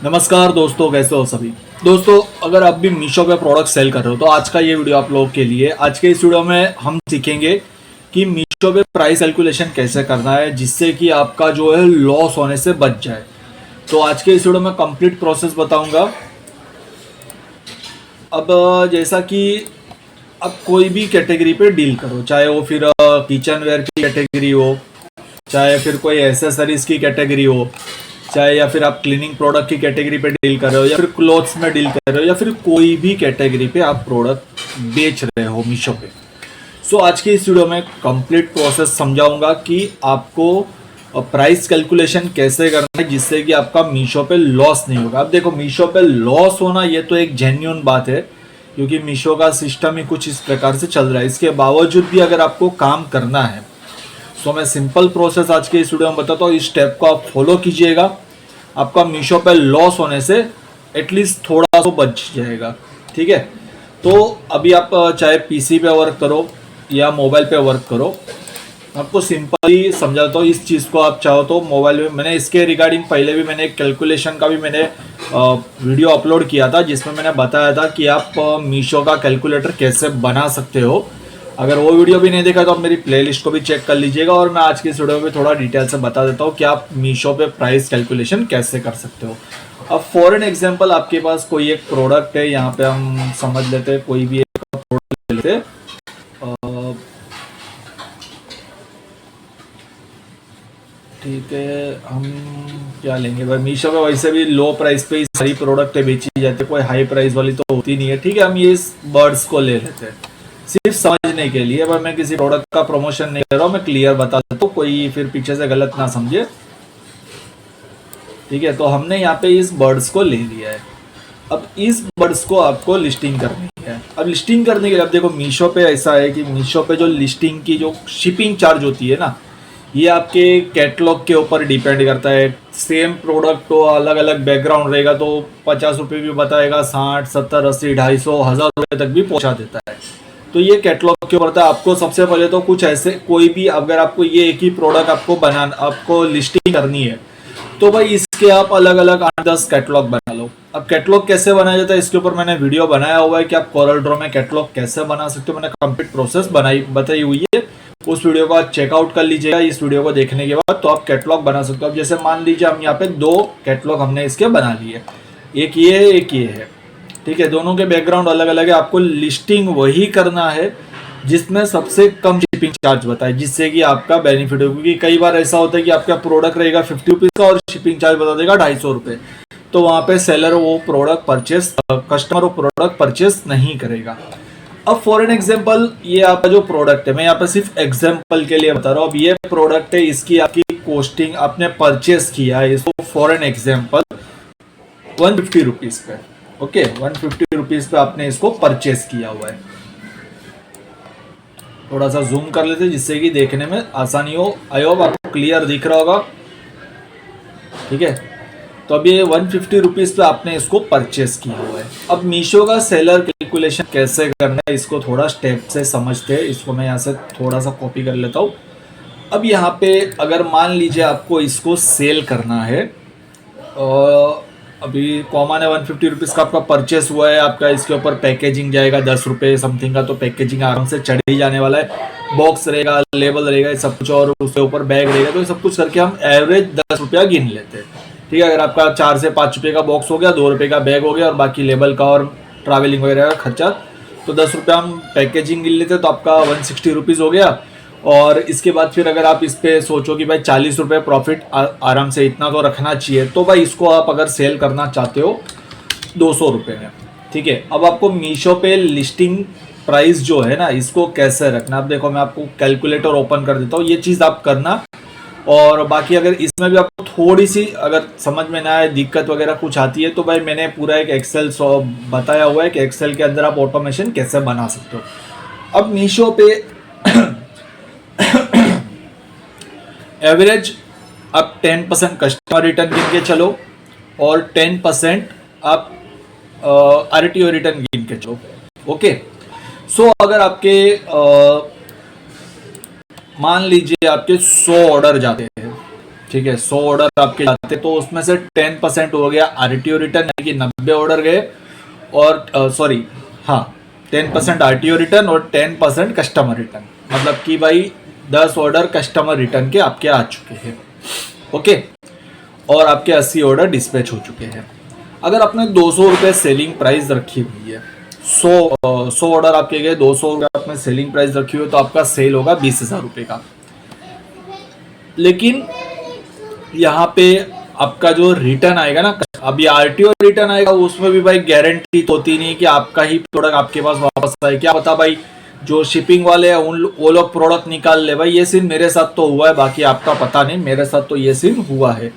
नमस्कार दोस्तों, कैसे हो सभी दोस्तों। अगर आप भी मीशो पे प्रोडक्ट सेल कर रहे हो तो आज का ये वीडियो आप लोगों के लिए। आज के इस वीडियो में हम सीखेंगे कि मीशो पे प्राइस कैलकुलेशन कैसे करना है जिससे कि आपका जो है लॉस होने से बच जाए। तो आज के इस वीडियो में कंप्लीट प्रोसेस बताऊंगा। अब जैसा कि आप कोई भी कैटेगरी पे डील करो, चाहे वो फिर किचन वेयर की कैटेगरी हो, चाहे फिर कोई एसेसरीज की कैटेगरी हो, चाहे या फिर आप क्लीनिंग प्रोडक्ट की कैटेगरी पे डील कर रहे हो, या फिर क्लोथ्स में डील कर रहे हो, या फिर कोई भी कैटेगरी पे आप प्रोडक्ट बेच रहे हो मीशो पे। सो आज की इस वीडियो में कंप्लीट प्रोसेस समझाऊंगा कि आपको प्राइस कैलकुलेशन कैसे करना है जिससे कि आपका मीशो पे लॉस नहीं होगा। अब देखो, मीशो पे लॉस होना ये तो एक जेन्युइन बात है क्योंकि मीशो का सिस्टम ही कुछ इस प्रकार से चल रहा है। इसके बावजूद भी अगर आपको काम करना है तो मैं सिंपल प्रोसेस आज के इस वीडियो में बताता हूँ। इस स्टेप को आप फॉलो कीजिएगा, आपका मीशो पे लॉस होने से एटलीस्ट थोड़ा सा बच जाएगा। ठीक है, तो अभी आप चाहे पीसी पे वर्क करो या मोबाइल पे वर्क करो, आपको सिंपली समझाता हूँ इस चीज़ को। आप चाहो तो मोबाइल में, मैंने इसके रिगार्डिंग पहले भी मैंने एक कैलकुलेशन का भी मैंने वीडियो अपलोड किया था जिसमें मैंने बताया था कि आप मीशो का कैलकुलेटर कैसे बना सकते हो। अगर वो वीडियो भी नहीं देखा तो आप मेरी प्लेलिस्ट को भी चेक कर लीजिएगा। और मैं आज की इस वीडियो में थोड़ा डिटेल से बता देता हूँ कि आप मीशो पे प्राइस कैलकुलेशन कैसे कर सकते हो। अब फॉर एन एग्जांपल, आपके पास कोई एक प्रोडक्ट है, यहाँ पे हम समझ लेते हैं कोई भी एक प्रोडक्ट लेते हैं। ठीक है, हम क्या लेंगे भाई। मीशो पे वैसे भी लो प्राइस पे ही सारी प्रोडक्ट बेची जाती है, कोई हाई प्राइस वाली तो होती नहीं है। ठीक है, हम ये इस बर्ड्स को ले लेते हैं सिर्फ समझने के लिए। पर मैं किसी प्रोडक्ट का प्रमोशन नहीं कर रहा हूँ, मैं क्लियर बता देता हूँ, कोई फिर पीछे से गलत ना समझे। ठीक है, तो हमने यहाँ पे इस बर्ड्स को ले लिया है। अब इस बर्ड्स को आपको लिस्टिंग करनी है। अब लिस्टिंग करने के लिए, अब देखो मीशो पे ऐसा है कि मीशो पे जो लिस्टिंग की जो शिपिंग चार्ज होती है ना, ये आपके कैटलॉग के ऊपर डिपेंड करता है। सेम प्रोडक्ट तो अलग अलग बैकग्राउंड रहेगा तो 50 रुपये भी बताएगा, 60, 70, 80, 250, 1000 रुपये तक भी पहुंचा देता है। तो ये कैटलॉग के ऊपर था। आपको सबसे पहले तो कुछ ऐसे कोई भी, अगर आपको ये एक ही प्रोडक्ट आपको लिस्टिंग करनी है तो भाई इसके आप अलग अलग 8-10 कैटलॉग बना लो। अब कैटलॉग कैसे बनाया जाता है इसके ऊपर मैंने वीडियो बनाया हुआ है कि आप कोरल ड्रॉ में कैटलॉग कैसे बना सकते हो। मैंने कंप्लीट प्रोसेस बताई हुई है, उस वीडियो को आप चेकआउट कर लीजिएगा। इस वीडियो को देखने के बाद तो आप कैटलॉग बना सकते हो। अब जैसे मान लीजिए हम यहाँ पे 2 कैटलॉग हमने इसके बना लिए, एक ये है एक ये है। ठीक है, दोनों के बैकग्राउंड अलग अलग है। आपको लिस्टिंग वही करना है जिसमें सबसे कम शिपिंग चार्ज बताए, जिससे कि आपका बेनिफिट हो। क्योंकि कई बार ऐसा होता है कि आपका प्रोडक्ट रहेगा 50 रुपीज़ का और शिपिंग चार्ज बता देगा 250 रुपये, तो वहाँ पे सेलर वो प्रोडक्ट परचेस, कस्टमर वो प्रोडक्ट परचेस नहीं करेगा। अब फॉर एन एग्जाम्पल, ये आपका जो प्रोडक्ट है, मैं यहाँ पे सिर्फ एग्जाम्पल के लिए बता रहा हूँ। अब ये प्रोडक्ट है, इसकी आपकी कॉस्टिंग आपने परचेस किया है इसको फॉर एन एग्जाम्पल 150 रुपीज़ पे। ओके, 150 रुपीज़ पे आपने इसको परचेस किया हुआ है। थोड़ा सा जूम कर लेते हैं जिससे कि देखने में आसानी हो। आई होप आपको क्लियर दिख रहा होगा। ठीक है, तो अब ये 150 रुपीज़ पे आपने इसको परचेस किया हुआ है। अब मीशो का सेलर कैलकुलेशन कैसे करना है इसको थोड़ा स्टेप से समझते हैं। इसको मैं यहाँ से थोड़ा सा कॉपी कर लेता हूँ। अब यहाँ पे अगर मान लीजिए आपको इसको सेल करना है, अभी कॉमन है 150 रुपीज़ का आपका परचेस हुआ है। आपका इसके ऊपर पैकेजिंग जाएगा 10 रुपये समथिंग का, तो पैकेजिंग आराम से चढ़ ही जाने वाला है। बॉक्स रहेगा, लेबल रहेगा, ये सब कुछ, और उसके ऊपर बैग रहेगा। तो ये सब कुछ करके हम एवरेज 10 रुपया गिन लेते हैं। ठीक है, अगर आपका 4 से 5 रुपये का बॉक्स हो गया, 2 रुपये का बैग हो गया और बाकी लेबल का और ट्रैवलिंग वगैरह का खर्चा, तो 10 रुपया हम पैकेजिंग गिन लेते हैं, तो आपका 160 रुपीज़ हो गया। और इसके बाद फिर अगर आप इस पे सोचो कि भाई 40 रुपये प्रॉफिट आराम से इतना तो रखना चाहिए, तो भाई इसको आप अगर सेल करना चाहते हो 200 रुपये में। ठीक है, अब आपको मीशो पे लिस्टिंग प्राइस जो है ना, इसको कैसे रखना। अब देखो, मैं आपको कैलकुलेटर ओपन कर देता हूँ, ये चीज़ आप करना। और बाकी अगर इसमें भी आपको थोड़ी सी अगर समझ में ना आए, दिक्कत वगैरह कुछ आती है, तो भाई मैंने पूरा एक एक्सेल बताया हुआ है कि एक्सेल के अंदर आप ऑटोमेशन कैसे बना सकते हो। अब मीशो पे एवरेज आप 10% कस्टमर रिटर्न गिन के चलो और 10% आप आरटीओ रिटर्न गिन के चलो। ओके, सो अगर आपके मान लीजिए आपके 100 ऑर्डर जाते हैं, ठीक है, 100 ऑर्डर आपके जाते तो उसमें से 10% हो गया आरटीओ रिटर्न, यानी कि 90 ऑर्डर गए, और सॉरी हाँ 10% आरटीओ रिटर्न और 10% कस्टमर रिटर्न, मतलब कि भाई 10 ऑर्डर कस्टमर रिटर्न के आपके आ चुके हैं। ओके, और आपके 80 ऑर्डर डिस्पैच हो चुके हैं। अगर आपने 200 रुपये सेलिंग प्राइस रखी हुई है, 100 ऑर्डर आपके गए, 200 रुपये आपने सेलिंग प्राइस रखी हुई है, तो आपका सेल होगा 20,000 रुपये का। लेकिन यहाँ पे आपका जो रिटर्न आएगा ना, अभी आरटीओ रिटर्न आएगा, उसमें भी भाई गारंटी तो होती नहीं कि आपका ही प्रोडक्ट आपके पास वापस आए। क्या पता भाई जो शिपिंग वाले हैं वो लोग प्रोडक्ट निकाल ले। भाई ये सीन मेरे साथ तो हुआ है, बाकी आपका पता नहीं, मेरे साथ तो ये सीन हुआ है।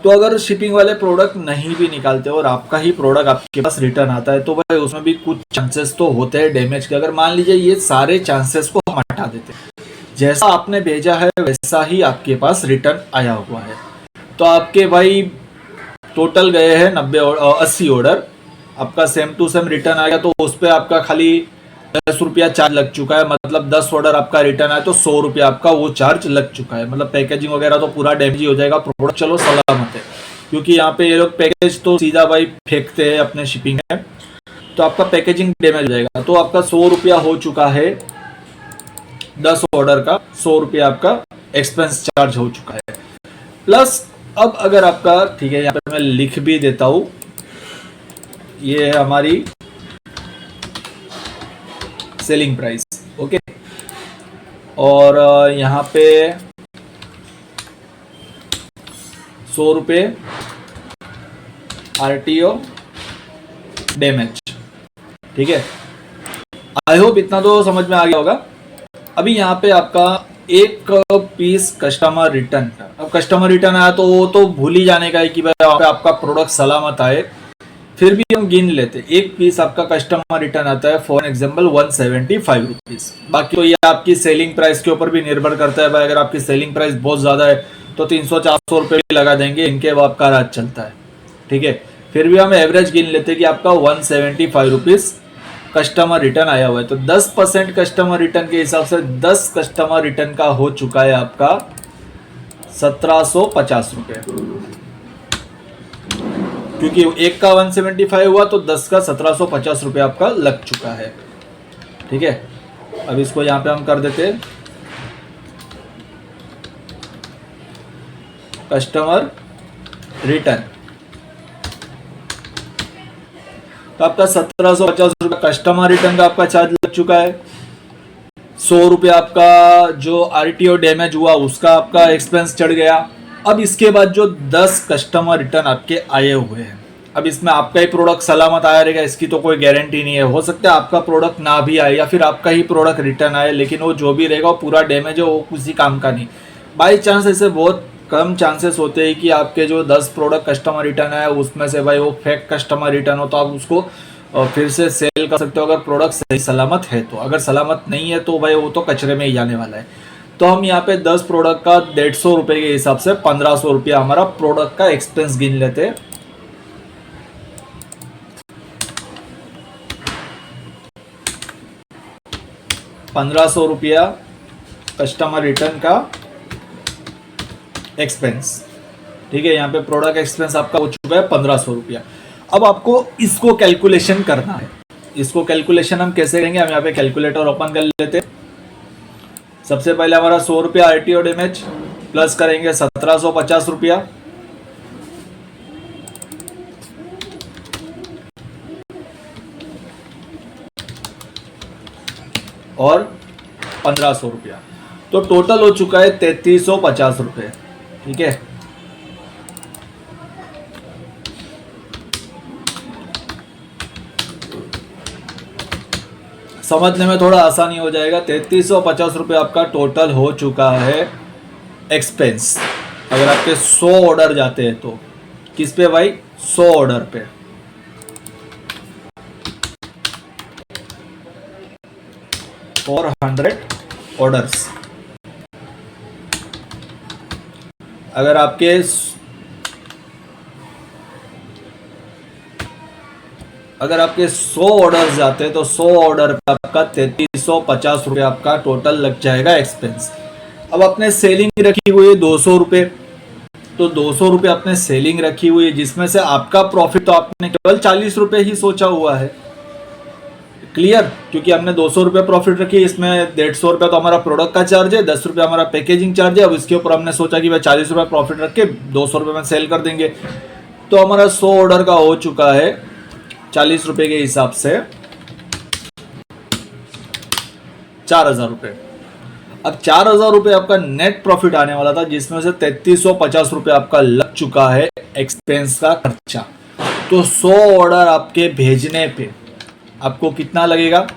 तो अगर शिपिंग वाले प्रोडक्ट नहीं भी निकालते और आपका ही प्रोडक्ट आपके पास रिटर्न आता है, तो भाई उसमें भी कुछ चांसेस तो होते हैं डैमेज के। अगर मान लीजिए ये सारे चांसेस को हम हटा देते हैं, जैसा आपने भेजा है वैसा ही आपके पास रिटर्न आया हुआ है, तो आपके भाई टोटल गए हैं 80 ऑर्डर, आपका सेम टू सेम रिटर्न आएगा, तो उस पर आपका खाली 10 रुपया चार्ज लग चुका है। मतलब 10 ऑर्डर आपका रिटर्न आया तो 100 रुपया आपका वो चार्ज लग चुका है। मतलब पैकेजिंग वगैरह तो पूरा डैमेज हो जाएगा, प्रोडक्ट चलो सलामत है, क्योंकि यहाँ पे ये लोग पैकेज तो सीधा भाई फेंकते हैं अपने शिपिंग में, तो आपका पैकेजिंग डैमेज हो जाएगा। तो आपका 100 रुपया हो चुका है 10 ऑर्डर का, 100 रुपया आपका एक्सपेंस चार्ज हो चुका है। प्लस अब अगर आपका, ठीक है यहाँ पे मैं लिख भी देता हूं, ये है हमारी सेलिंग प्राइस। ओके, और यहाँ पे 100 रुपये आरटीओ डैमेज, ठीक है। आई होप इतना तो समझ में आ गया होगा। अभी यहाँ पे आपका एक पीस कस्टमर रिटर्न, अब कस्टमर रिटर्न आया तो वो तो भूल ही जाने का है कि भाई आपका प्रोडक्ट सलामत आए, फिर भी हम गिन लेते। एक पीस आपका कस्टमर रिटर्न आता है फॉर एग्जांपल 175 रुपीज। बाकी तो ये आपकी सेलिंग प्राइस के ऊपर भी निर्भर करता है भाई, अगर आपकी सेलिंग प्राइस बहुत ज्यादा है तो 300-400 रुपये लगा देंगे, इनके वो आपका राज चलता है, ठीक है। फिर भी हम एवरेज गिन लेते हैं कि आपका 175 रुपीज कस्टमर रिटर्न आया हुआ है, तो 10% कस्टमर रिटर्न के हिसाब से 10 कस्टमर रिटर्न का हो चुका है आपका 1750 रुपये, क्योंकि एक का 175 हुआ तो 10 का 1750 रुपये आपका लग चुका है, ठीक है। अब इसको यहाँ पे हम कर देते हैं कस्टमर रिटर्न, तो आपका 1750 रुपये कस्टमर रिटर्न का आपका चार्ज लग चुका है। 100 रुपये आपका जो आरटीओ डैमेज हुआ उसका आपका एक्सपेंस चढ़ गया। अब इसके बाद जो 10 कस्टमर रिटर्न आपके आए हुए हैं, अब इसमें आपका ही प्रोडक्ट सलामत आया रहेगा, इसकी तो कोई गारंटी नहीं है। हो सकता है आपका प्रोडक्ट ना भी आए या फिर आपका ही प्रोडक्ट रिटर्न आए, लेकिन वो जो भी रहेगा वो पूरा डैमेज है, वो किसी काम का नहीं। बाई चांस ऐसे बहुत कम चांसेस होते हैं कि आपके जो 10 प्रोडक्ट कस्टमर रिटर्न आया उसमें से भाई वो फेक कस्टमर रिटर्न हो, तो आप उसको फिर से सेल कर सकते हो अगर प्रोडक्ट सही सलामत है तो। अगर सलामत नहीं है तो भाई वो तो कचरे में ही जाने वाला है। तो हम यहाँ पे 10 प्रोडक्ट का 150 रुपये के हिसाब से 1500 रुपया हमारा प्रोडक्ट का एक्सपेंस गिन लेते हैं। ₹1500 कस्टमर रिटर्न का एक्सपेंस, ठीक है। यहाँ पे प्रोडक्ट एक्सपेंस आपका हो चुका है 1500 रुपया। अब आपको इसको कैलकुलेशन करना है। इसको कैलकुलेशन हम कैसे करेंगे, हम यहाँ पे कैलकुलेटर ओपन कर लेते हैं। सबसे पहले हमारा 100 रुपया आरटीओ डैमेज प्लस करेंगे 1750 रुपया, और 1500 रुपया, तो टोटल हो चुका है 3350 रुपये, ठीक है। समझने में थोड़ा आसानी हो जाएगा। 3350 रुपये आपका टोटल हो चुका है एक्सपेंस। अगर आपके 100 ऑर्डर जाते हैं तो किस पे भाई, 100 ऑर्डर पे। और 100 ऑर्डर्स, अगर आपके अगर आपके 100 ऑर्डर जाते हैं तो 100 ऑर्डर पे आपका 3350 रुपये आपका टोटल लग जाएगा एक्सपेंस। अब अपने सेलिंग रखी हुई है 200 रुपये, तो 200 रुपये आपने सेलिंग रखी हुई है, जिसमें से आपका प्रॉफिट तो आपने केवल 40 रुपये ही सोचा हुआ है। क्लियर? क्योंकि हमने 200 रुपये प्रॉफिट रखी है, इसमें 150 रुपये तो हमारा प्रोडक्ट का चार्ज है, 10 रुपये हमारा पैकेजिंग चार्ज है। अब इसके ऊपर हमने सोचा कि भाई 40 रुपये प्रॉफिट रख के 200 रुपये में सेल कर देंगे। तो हमारा 100 ऑर्डर का हो चुका है 40 रुपये के हिसाब से 4000 रुपये। अब 4000 रुपये आपका नेट प्रॉफिट आने वाला था, जिसमें से 3350 रुपये आपका लग चुका है एक्सपेंस का खर्चा। तो 100 ऑर्डर आपके भेजने पे आपको कितना लगेगा?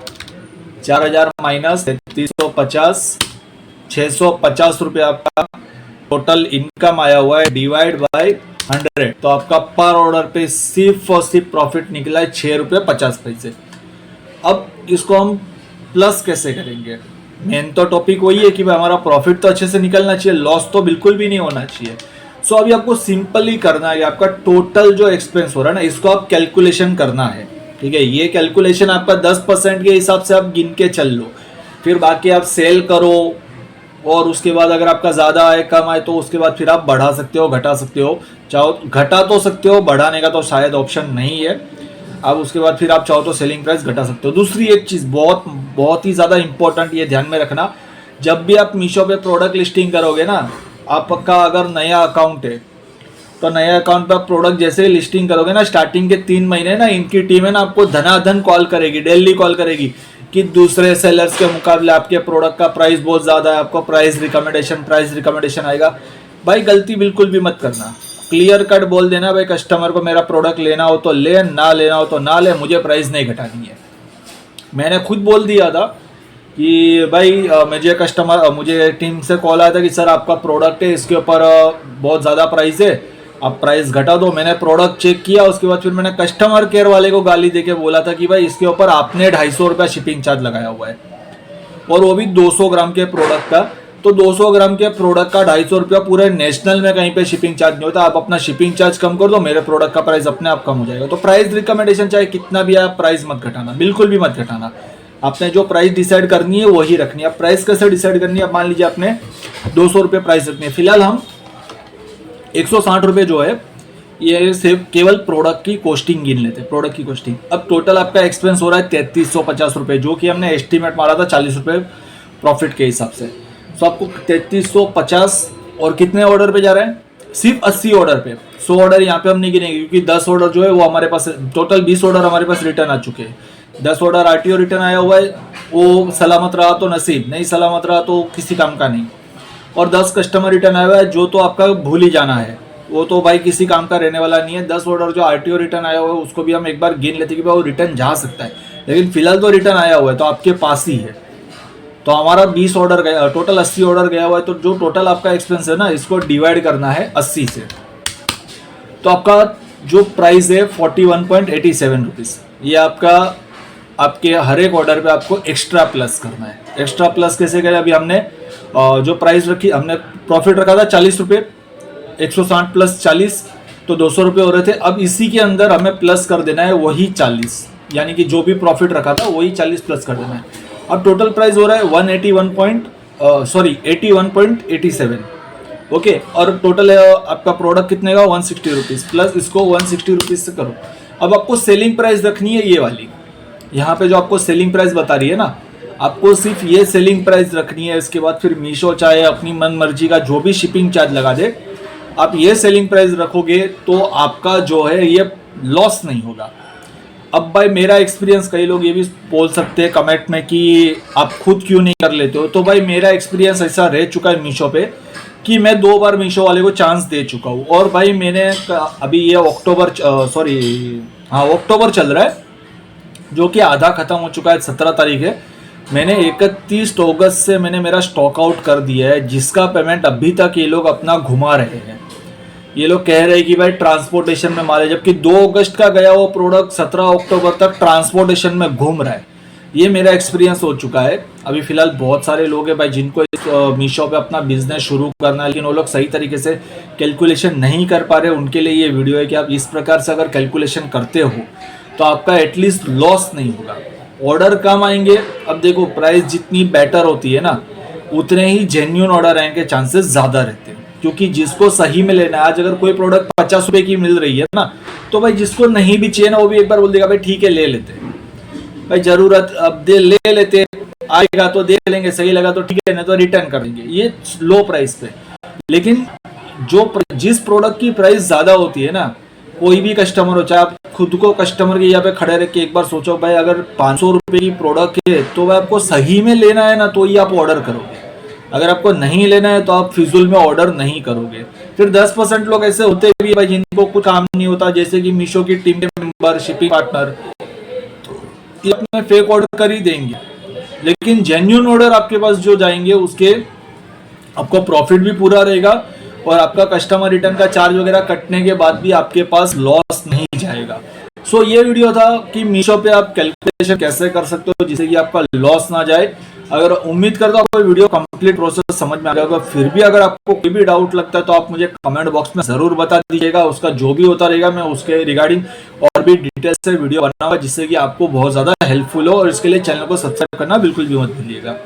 4000 माइनस 3350, 650 रुपये आपका टोटल इनकम आया हुआ है, डिवाइड बाय 100। तो आपका पर ऑर्डर पे सिर्फ और सिर्फ प्रॉफिट निकला है 6 रुपये 50 पैसे। अब इसको हम प्लस कैसे करेंगे? मेन तो टॉपिक वही है कि भाई हमारा प्रॉफिट तो अच्छे से निकलना चाहिए, लॉस तो बिल्कुल भी नहीं होना चाहिए। सो अभी आपको सिंपल ही करना है, आपका टोटल जो एक्सपेंस हो रहा है ना, इसको आप कैलकुलेशन करना है। ठीक है, ये कैलकुलेशन आपका 10% के हिसाब से आप गिन के चल लो, फिर बाकी आप सेल करो, और उसके बाद अगर आपका ज़्यादा आए कम आए तो उसके बाद फिर आप बढ़ा सकते हो, घटा सकते हो। चाहो घटा तो सकते हो, बढ़ाने का तो शायद ऑप्शन नहीं है। अब उसके बाद फिर आप चाहो तो सेलिंग प्राइस घटा सकते हो। दूसरी एक चीज़ बहुत ही ज़्यादा इंपॉर्टेंट, ये ध्यान में रखना, जब भी आप मीशो पे प्रोडक्ट लिस्टिंग करोगे ना, आपका अगर नया अकाउंट है तो नया अकाउंट पे आप प्रोडक्ट जैसे ही लिस्टिंग करोगे ना, स्टार्टिंग के 3 महीने ना इनकी टीम है ना आपको धनाधन कॉल करेगी, डेली कॉल करेगी कि दूसरे सेलर्स के मुकाबले आपके प्रोडक्ट का प्राइस बहुत ज़्यादा है, आपको प्राइस रिकमेंडेशन आएगा। भाई गलती बिल्कुल भी मत करना, क्लियर कट बोल देना भाई कस्टमर को मेरा प्रोडक्ट लेना हो तो ले, ना लेना हो तो ना ले, मुझे प्राइस नहीं घटानी है। मैंने खुद बोल दिया था कि भाई मुझे टीम से कॉल आया था कि सर आपका प्रोडक्ट है, इसके ऊपर बहुत ज़्यादा प्राइस है, आप प्राइस घटा दो। मैंने प्रोडक्ट चेक किया, उसके बाद फिर मैंने कस्टमर केयर वाले को गाली देके बोला था कि भाई इसके ऊपर आपने 250 रुपया शिपिंग चार्ज लगाया हुआ है, और वो भी 200 ग्राम के प्रोडक्ट का। तो 200 ग्राम के प्रोडक्ट का 250 रुपया पूरे नेशनल में कहीं पे शिपिंग चार्ज नहीं होता। आप अपना शिपिंग चार्ज कम कर दो, मेरे प्रोडक्ट का प्राइस अपने आप कम हो जाएगा। तो प्राइस रिकमेंडेशन चाहे कितना भी आए, प्राइस मत घटाना, बिल्कुल भी मत घटाना। आपने जो प्राइस डिसाइड करनी है वही रखनी है। अब प्राइस कैसे डिसाइड करनी है? अब मान लीजिए आपने 200 रुपये प्राइस रखनी है, फिलहाल हम 160 रुपये जो है ये सिर्फ केवल प्रोडक्ट की कॉस्टिंग गिन लेते हैं, प्रोडक्ट की कॉस्टिंग। अब टोटल आपका एक्सपेंस हो रहा है 3350 रुपये, जो कि हमने एस्टिमेट मारा था 40 रुपये प्रॉफिट के हिसाब से। तो आपको 3350 और कितने ऑर्डर पे जा रहा है? सिर्फ 80 ऑर्डर पे। 100 ऑर्डर यहाँ पे हम नहीं गिनेंगे, क्योंकि 10 ऑर्डर जो है वो हमारे पास, टोटल 20 ऑर्डर हमारे पास रिटर्न आ चुके हैं। 10 ऑर्डर आरटीओ रिटर्न आया हुआ है, वो सलामत रहा तो नसीब, नहीं सलामत रहा तो किसी काम का नहीं। और 10 कस्टमर रिटर्न आया हुआ है, जो तो आपका भूल ही जाना है, वो तो भाई किसी काम का रहने वाला नहीं है। 10 ऑर्डर जो आरटीओ रिटर्न आया हुआ है उसको भी हम एक बार गिन लेते हैं कि भाई वो रिटर्न जा सकता है, लेकिन फिलहाल तो रिटर्न आया हुआ है तो आपके पास ही है। तो हमारा 20 ऑर्डर गया, टोटल 80 ऑर्डर गया हुआ है। तो जो टोटल आपका एक्सपेंस है ना, इसको डिवाइड करना है 80 से। तो आपका जो प्राइस है 41.87 रुपीज़, ये आपके हर एक ऑर्डर पे आपको एक्स्ट्रा प्लस करना है। एक्स्ट्रा प्लस कैसे करें? अभी हमने जो प्राइस रखी, हमने प्रॉफिट रखा था 40 रुपये, 160 प्लस 40 तो 200 रुपये हो रहे थे। अब इसी के अंदर हमें प्लस कर देना है वही 40, यानी कि जो भी प्रॉफिट रखा था वही 40 प्लस कर देना है। अब टोटल प्राइस हो रहा है 81.87। ओके, और टोटल आपका प्रोडक्ट कितने का? 160 रुपीज़, प्लस इसको 160 रुपीज़ से करो। अब आपको सेलिंग प्राइस रखनी है ये वाली, यहाँ पे जो आपको सेलिंग प्राइस बता रही है ना, आपको सिर्फ ये सेलिंग प्राइस रखनी है। इसके बाद फिर मीशो चाहे अपनी मन मर्जी का जो भी शिपिंग चार्ज लगा दे, आप ये सेलिंग प्राइस रखोगे तो आपका जो है ये लॉस नहीं होगा। अब भाई मेरा एक्सपीरियंस, कई लोग ये भी बोल सकते हैं कमेंट में कि आप खुद क्यों नहीं कर लेते हो, तो भाई मेरा एक्सपीरियंस ऐसा रह चुका है मीशो पे कि मैं 2 बार मीशो वाले को चांस दे चुका हूँ। और भाई मैंने अभी ये अक्टूबर चल रहा है, जो कि आधा ख़त्म हो चुका है, 17 तारीख है। मैंने 31 अगस्त से मैंने मेरा स्टॉक आउट कर दिया है, जिसका पेमेंट अभी तक ये लोग अपना घुमा रहे हैं। ये लोग कह रहे हैं कि भाई ट्रांसपोर्टेशन में मारे, जबकि 2 अगस्त का गया वो प्रोडक्ट 17 अक्टूबर तक ट्रांसपोर्टेशन में घूम रहा है। ये मेरा एक्सपीरियंस हो चुका है। अभी फिलहाल बहुत सारे लोग हैं भाई जिनको मीशो पे अपना बिजनेस शुरू करना है, लेकिन वो लोग सही तरीके से कैलकुलेशन नहीं कर पा रहे। उनके लिए ये वीडियो है कि आप इस प्रकार से अगर कैलकुलेशन करते हो तो आपका एटलीस्ट लॉस नहीं होगा, ऑर्डर कम आएंगे। अब देखो प्राइस जितनी बेटर होती है ना, उतने ही जेन्युइन ऑर्डर आने के चांसेस ज़्यादा रहते हैं। क्योंकि जिसको सही में लेना है, आज अगर कोई प्रोडक्ट 50 रुपए की मिल रही है ना, तो भाई जिसको नहीं भी चाहिए ना वो भी एक बार बोल देगा भाई ठीक है ले लेते हैं, भाई जरूरत अब दे ले लेते, आएगा तो देख लेंगे, सही लगा तो ठीक है, नहीं तो रिटर्न कर देंगे, ये लो प्राइस पे। लेकिन जिस प्रोडक्ट की प्राइस ज्यादा होती है ना, कोई भी कस्टमर हो, चाहे आप खुद को कस्टमर के यहाँ पे खड़े रह के एक बार सोचो भाई, अगर 500 रुपए की प्रोडक्ट है तो भाई आपको सही में लेना है ना तो ही आप ऑर्डर करोगे, अगर आपको नहीं लेना है तो आप फिजूल में ऑर्डर नहीं करोगे। फिर 10% लोग ऐसे होते भी भाई जिनको कुछ काम नहीं होता, जैसे कि मीशो की टीम के मेंबर, शिपिंग पार्टनर, ये अपने फेक ऑर्डर कर ही देंगे। लेकिन जेन्युइन ऑर्डर आपके पास जो जाएंगे उसके आपको प्रॉफिट भी पूरा रहेगा, और आपका कस्टमर रिटर्न का चार्ज वगैरह कटने के बाद भी आपके पास लॉस नहीं जाएगा। सो ये वीडियो था कि मीशो पे आप कैलकुलेशन कैसे कर सकते हो जिससे कि आपका लॉस ना जाए। अगर उम्मीद करता हूँ आपको वीडियो कंप्लीट प्रोसेस समझ में आ गया होगा। फिर भी अगर आपको कोई भी डाउट लगता है तो आप मुझे कमेंट बॉक्स में जरूर बता दीजिएगा, उसका जो भी होता रहेगा मैं उसके रिगार्डिंग और भी डिटेल से वीडियो बनाऊंगा जिससे कि आपको बहुत ज्यादा हेल्पफुल हो। और इसके लिए चैनल को सब्सक्राइब करना बिल्कुल भी मत भूलिएगा।